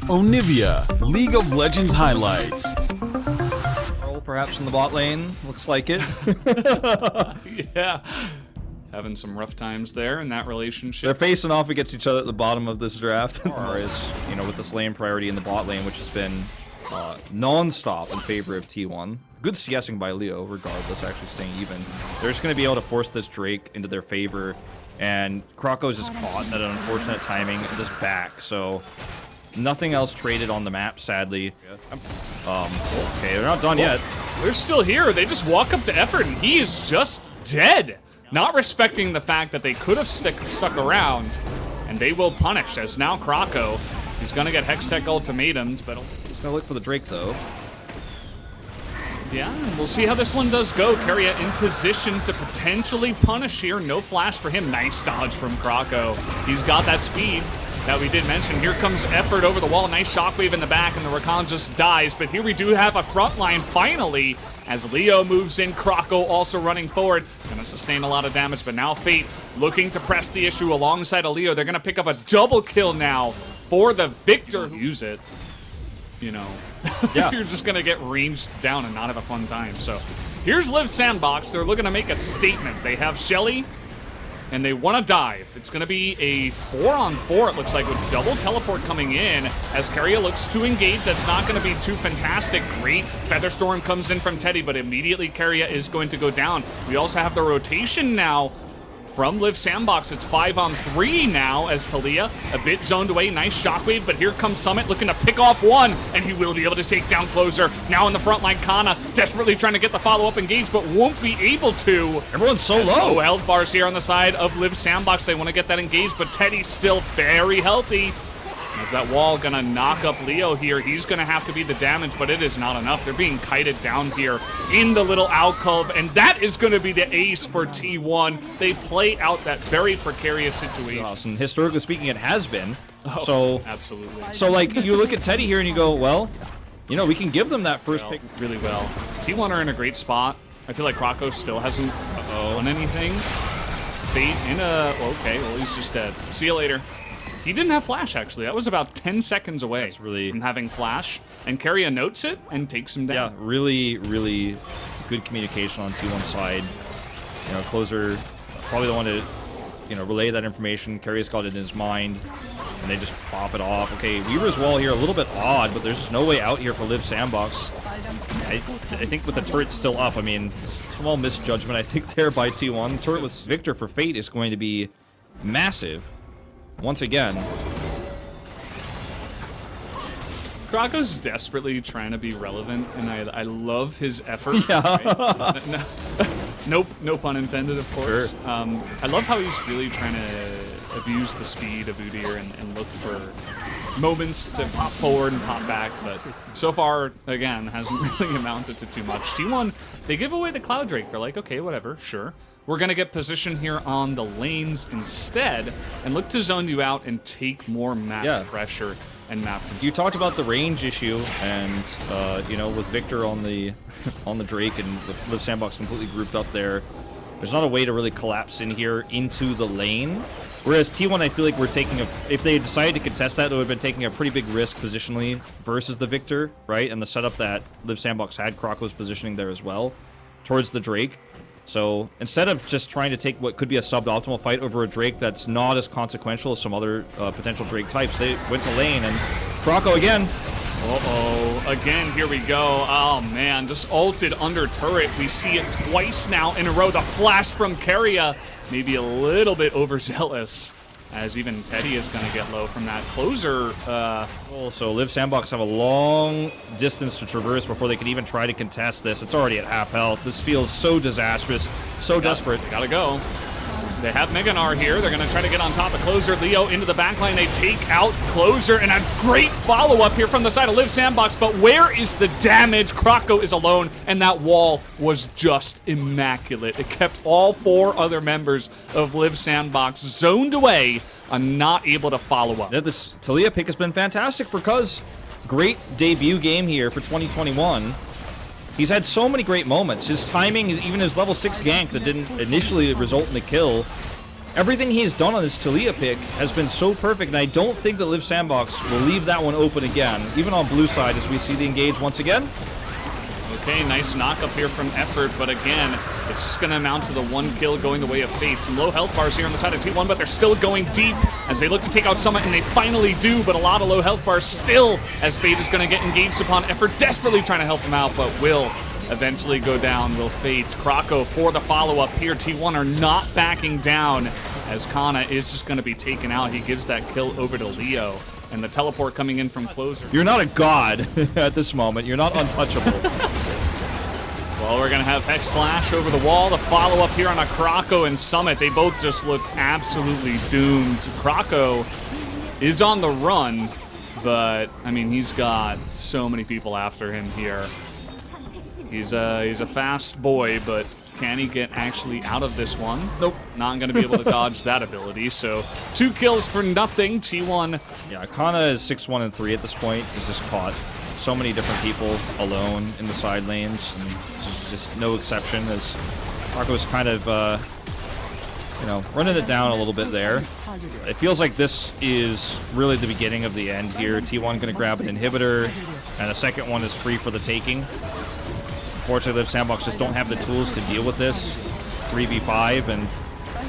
Onivia, League of Legends highlights. Perhaps in the bot lane, looks like it. Yeah. Having some rough times there in that relationship. They're facing off against each other at the bottom of this draft. Whereas, you know, with this lane priority in the bot lane, which has been non-stop in favor of T1. Good CSing by Leo, regardless, actually staying even. They're just going to be able to force this Drake into their favor. And Krako's just caught at an unfortunate timing and just back. So nothing else traded on the map, sadly. Okay, they're not done yet. They're still here. They just walk up to Effort, and he is just dead. Not respecting the fact that they could have stuck around, and they will punish, as now Krako, he's going to get Hextech ultimatums, but He's going to look for the Drake, though. Yeah, and we'll see how this one does go. Keria in position to potentially punish here. No flash for him. Nice dodge from Krako. He's got that speed that we did mention. Here comes Effort over the wall. Nice shockwave in the back, and the Rakan just dies. But here we do have a front line finally as Leo moves in. Krako also running forward. Gonna sustain a lot of damage, but now Fate looking to press the issue alongside of Leo. They're gonna pick up a double kill now for the Victor. Use it, you know. Yeah. You're just gonna get ranged down and not have a fun time. So here's Liiv SANDBOX. They're looking to make a statement. They have Shelly, and they want to dive. It's going to be a 4-on-4, it looks like, with double teleport coming in as Keria looks to engage. That's not going to be too fantastic. Great Featherstorm comes in from Teddy, but immediately Keria is going to go down. We also have the rotation now from Liiv SANDBOX. It's 5-on-3 now as Talia a bit zoned away. Nice shockwave, but here comes Summit looking to pick off one, and he will be able to take down Closer. Now in the front line, Kana desperately trying to get the follow-up engage, but won't be able to. Everyone's so low. Low health bars here on the side of Liiv SANDBOX. They want to get that engaged, but Teddy's still very healthy. Is that wall gonna knock up Leo here? He's gonna have to be the damage, but it is not enough. They're being kited down here in the little alcove, and that is gonna be the ace for T1. They play out that very precarious situation. Awesome. Historically speaking, it has been. Oh, so absolutely. So like you look at Teddy here and you go, well, you know, we can give them that first pick really well. T1 are in a great spot. I feel like Krako still hasn't done anything. Fate in a okay, well he's just dead. See you later. He didn't have flash, actually. That was about 10 seconds away from having flash. And Keria notes it and takes him down. Yeah, really, really good communication on T1 side. You know, Closer probably the one to, you know, relay that information. Keria's got it in his mind, and they just pop it off. Okay, Weaver's wall here, a little bit odd, but there's just no way out here for Liiv SANDBOX. I think with the turret still up, I mean, small misjudgment, I think, there by T1. Turret with Victor for Fate is going to be massive. Once again, Krako's desperately trying to be relevant, and I love his effort. Yeah. Right? No pun intended, of course. Sure. I love how he's really trying to abuse the speed of Udyr and look for moments to pop forward and pop back, but so far, again, hasn't really amounted to too much. T1, they give away the Cloud Drake. They're like, okay, whatever, sure. We're going to get position here on the lanes instead and look to zone you out and take more map pressure and map control. You talked about the range issue, and you know, with Victor on the on the Drake and with Liiv SANDBOX completely grouped up there, there's not a way to really collapse in here into the lane. Whereas T1, I feel like we're taking a, if they decided to contest that, they would have been taking a pretty big risk positionally versus the Victor, right? And the setup that Liiv SANDBOX had, Krako's positioning there as well towards the Drake. So instead of just trying to take what could be a suboptimal fight over a Drake that's not as consequential as some other potential Drake types, they went to lane, and Krako again. Uh-oh, again, here we go. Oh, man, just ulted under turret. We see it twice now in a row. The flash from Keria, maybe a little bit overzealous, as even Teddy is going to get low from that. Closer. So Liiv SANDBOX have a long distance to traverse before they can even try to contest this. It's already at half health. This feels so disastrous, so desperate. Gotta go. They have Meganar here. They're going to try to get on top of Closer. Leo into the backline. They take out Closer, and a great follow-up here from the side of Liiv SANDBOX. But where is the damage? Krako is alone, and that wall was just immaculate. It kept all 4 other members of Liiv SANDBOX zoned away and not able to follow up. Yeah, this Talia pick has been fantastic for Cuz. Great debut game here for 2021. He's had so many great moments. His timing, even his level 6 gank that didn't initially result in the kill, everything he's done on this Taliyah pick has been so perfect, and I don't think that Liiv SANDBOX will leave that one open again, even on blue side as we see the engage once again. Okay, nice knock up here from Effort, but again, it's just going to amount to the 1 kill going the way of Fate. Some low health bars here on the side of T1, but they're still going deep as they look to take out Summit, and they finally do, but a lot of low health bars still as Fate is going to get engaged upon Effort, desperately trying to help him out, but will eventually go down. Will Fate. Krako for the follow-up here. T1 are not backing down as Kana is just going to be taken out. He gives that kill over to Leo, and the teleport coming in from Closer. You're not a god at this moment. You're not untouchable. Well, we're going to have Hex Flash over the wall. The follow-up here on a Krako and Summit. They both just look absolutely doomed. Krako is on the run, but, I mean, he's got so many people after him here. He's a fast boy, but can he get actually out of this one? Nope. Not going to be able to dodge that ability, so 2 kills for nothing. T1. Yeah, Kana is 6-1 and 3 at this point. He's just caught so many different people alone in the side lanes, and this is just no exception as Marco's kind of, you know, running it down a little bit there. It feels like this is really the beginning of the end here. T1 going to grab an inhibitor, and the second one is free for the taking. Unfortunately, Liiv SANDBOX just don't have the tools to deal with this 3v5, and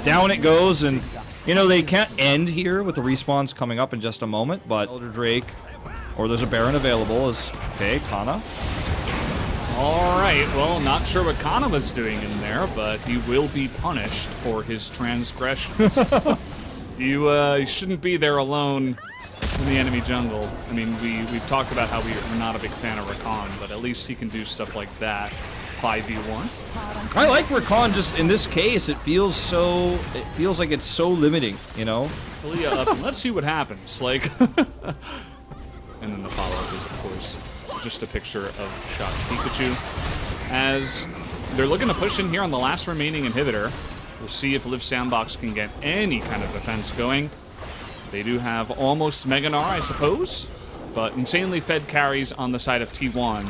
down it goes, and, you know, they can't end here with the respawns coming up in just a moment, but Elder Drake, or there's a Baron available, is, okay, Kana. All right, well, not sure what Kana was doing in there, but he will be punished for his transgressions. You shouldn't be there alone in the enemy jungle. I mean, we've talked about how we're not a big fan of Rakan, but at least he can do stuff like that. 5v1. I like Rakan, just in this case, it feels like it's so limiting, you know? Taliyah up, and let's see what happens. Like, and then the follow-up is, of course, just a picture of Shock Pikachu. As they're looking to push in here on the last remaining inhibitor. We'll see if Liiv SANDBOX can get any kind of defense going. They do have almost Mega Gnar, I suppose, but insanely fed carries on the side of T1.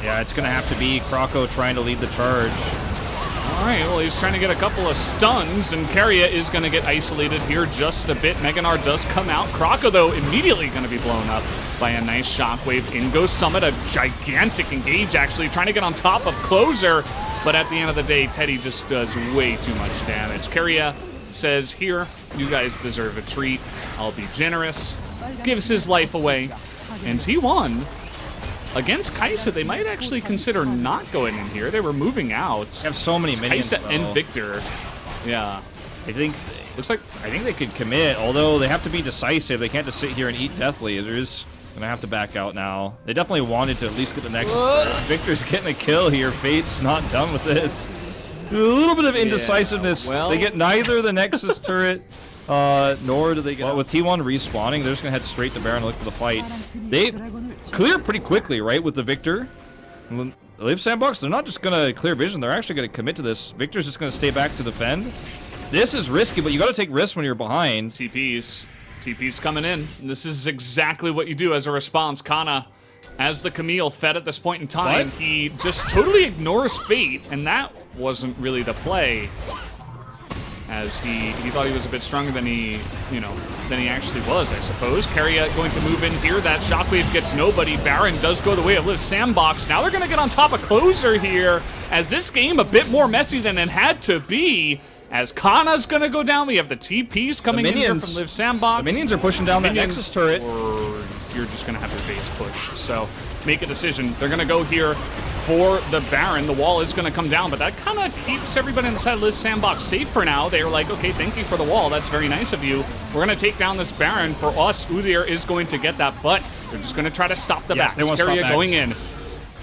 Yeah, it's going to have to be Krako trying to lead the charge. All right, well, he's trying to get a couple of stuns, and Keria is going to get isolated here just a bit. Mega Gnar does come out. Krako, though, immediately going to be blown up by a nice shockwave. In goes Summit, a gigantic engage, actually, trying to get on top of Closer, but at the end of the day, Teddy just does way too much damage. Keria says, here, you guys deserve a treat. I'll be generous. Gives his life away. And T1, against Kai'Sa, they might actually consider not going in here. They were moving out. They have so many minions, Kai'Sa though. and Victor. Yeah. I think they could commit, although they have to be decisive. They can't just sit here and eat deathly. They're just going to have to back out now. They definitely wanted to at least get the next... Victor's getting a kill here. Fate's not done with this. A little bit of indecisiveness. Yeah, well, they get neither the Nexus turret, nor do they get... Well, with T1 respawning, they're just going to head straight to Baron and look for the fight. They clear pretty quickly, right, with the Victor. Liiv SANDBOX, they're not just going to clear vision. They're actually going to commit to this. Victor's just going to stay back to defend. This is risky, but you got to take risks when you're behind. TP's coming in. This is exactly what you do as a response. Kana, as the Camille fed at this point in time, he just totally ignores Fate, and that wasn't really the play. As he thought he was a bit stronger than he actually was, I suppose. Keria going to move in here. That shockwave gets nobody. Baron does go the way of Liiv SANDBOX. Now they're going to get on top of Closer here, as this game a bit more messy than it had to be. As Kana's going to go down, we have the TPs coming in here from Liiv SANDBOX. The minions are pushing down that Nexus turret. Or you're just going to have your base pushed. So make a decision. They're going to go here for the Baron. The wall is going to come down, but that kind of keeps everybody inside Liiv SANDBOX safe for now. They're like, okay, thank you for the wall. That's very nice of you. We're going to take down this Baron. For us, Udyr is going to get that, but they're just going to try to stop the back. Keria going in,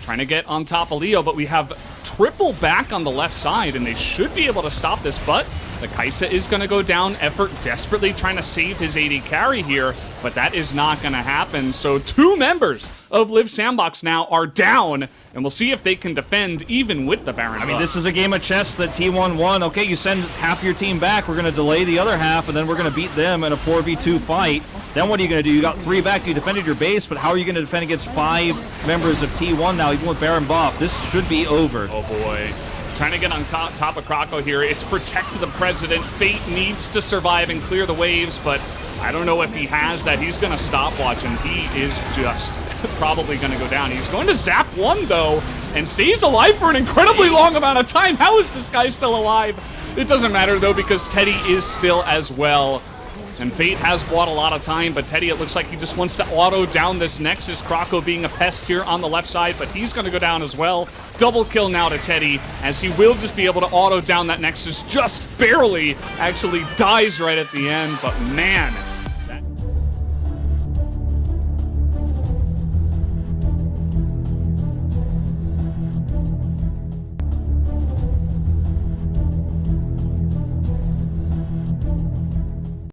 trying to get on top of Leo, but we have triple back on the left side, and they should be able to stop this, but the Kai'Sa is going to go down. Effort desperately trying to save his AD carry here, but that is not going to happen. So 2 members of Liiv SANDBOX now are down, and we'll see if they can defend even with the Baron. I mean, this is a game of chess that T1 won. Okay, you send half your team back. We're going to delay the other half, and then we're going to beat them in a 4v2 fight. Then what are you going to do? You got 3 back. You defended your base, but how are you going to defend against 5 members of T1 now, even with Baron buff? This should be over. Oh, boy. Trying to get on top of Krako here. It's protect the president. Fate needs to survive and clear the waves, but I don't know if he has that. He's going to stopwatch, and he is just probably going to go down. He's going to zap one, though, and stays alive for an incredibly long amount of time. How is this guy still alive? It doesn't matter, though, because Teddy is still as well. And Fate has bought a lot of time, but Teddy, it looks like he just wants to auto down this Nexus. Krako being a pest here on the left side, but he's going to go down as well. Double kill now to Teddy, as he will just be able to auto down that Nexus just barely. Actually dies right at the end, but man,